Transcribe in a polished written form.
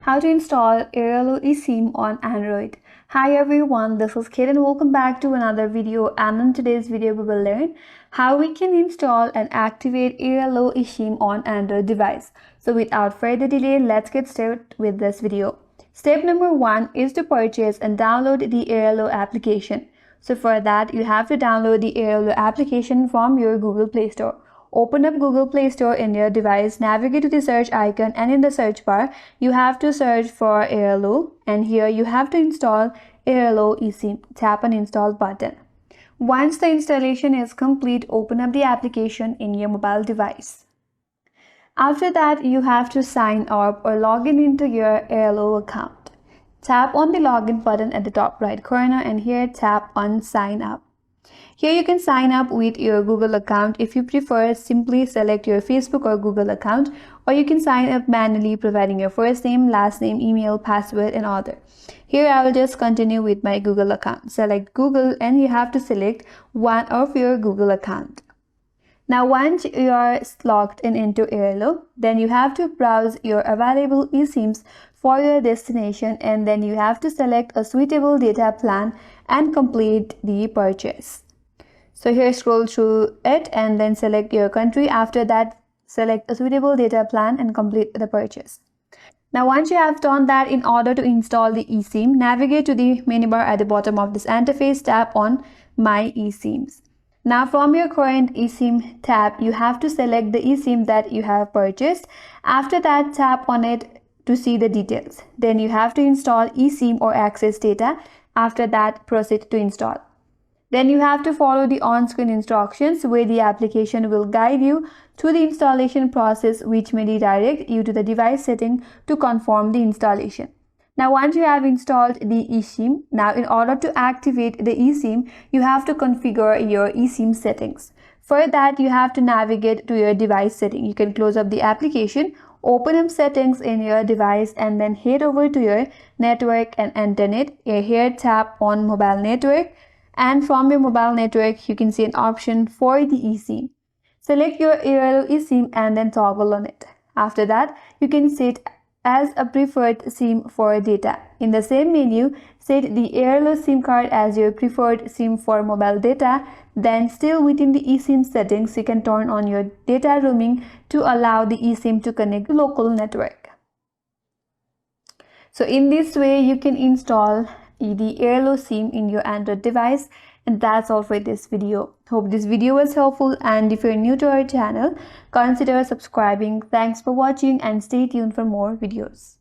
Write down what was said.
How to install Airalo eSIM on Android. Hi everyone, this is Kate and welcome back to another video, and in today's video we will learn how we can install and activate Airalo eSIM on Android device. So without further delay, let's get started with this video. Step number 1 is to purchase and download the Airalo application. So for that, you have to download the Airalo application from your Google Play Store. Open up Google Play Store in your device, navigate to the search icon, and in the search bar, you have to search for Airalo, and here you have to install Airalo eSIM. Tap on Install button. Once the installation is complete, open up the application in your mobile device. After that, you have to sign up or log in into your Airalo account. Tap on the login button at the top right corner, and here tap on Sign Up. Here you can sign up with your Google account. If you prefer, simply select your Facebook or Google account, or you can sign up manually providing your first name, last name, email, password, and other. Here I will just continue with my Google account. Select Google and you have to select one of your Google account. Now once you are logged into Airalo, then you have to browse your available eSIMs for your destination, and then you have to select a suitable data plan and complete the purchase. So here scroll through it and then select your country. After that, select a suitable data plan and complete the purchase. Now once you have done that, in order to install the eSIM, navigate to the menu bar at the bottom of this interface, tap on My eSIMs. Now from your current eSIM tab, you have to select the eSIM that you have purchased. After that, tap on it to see the details. Then you have to install eSIM or access data. After that, proceed to install. Then you have to follow the on-screen instructions where the application will guide you through the installation process, which may redirect you to the device setting to confirm the installation. Now once you have installed the eSIM, now in order to activate the eSIM, you have to configure your eSIM settings. For that, you have to navigate to your device setting. You can close up the application, open up settings in your device, and then head over to your network and internet. Here tap on mobile network, and from your mobile network you can see an option for the eSIM. Select your Airalo eSIM and then toggle on it. After that, you can set as a preferred SIM for data. In the same menu, set the Airalo SIM card as your preferred SIM for mobile data. Then still within the eSIM settings, you can turn on your data roaming to allow the eSIM to connect to local network. So in this way, you can install the Airalo SIM in your Android device. And that's all for this video. Hope this video was helpful, and if you're new to our channel, consider subscribing. Thanks for watching and stay tuned for more videos.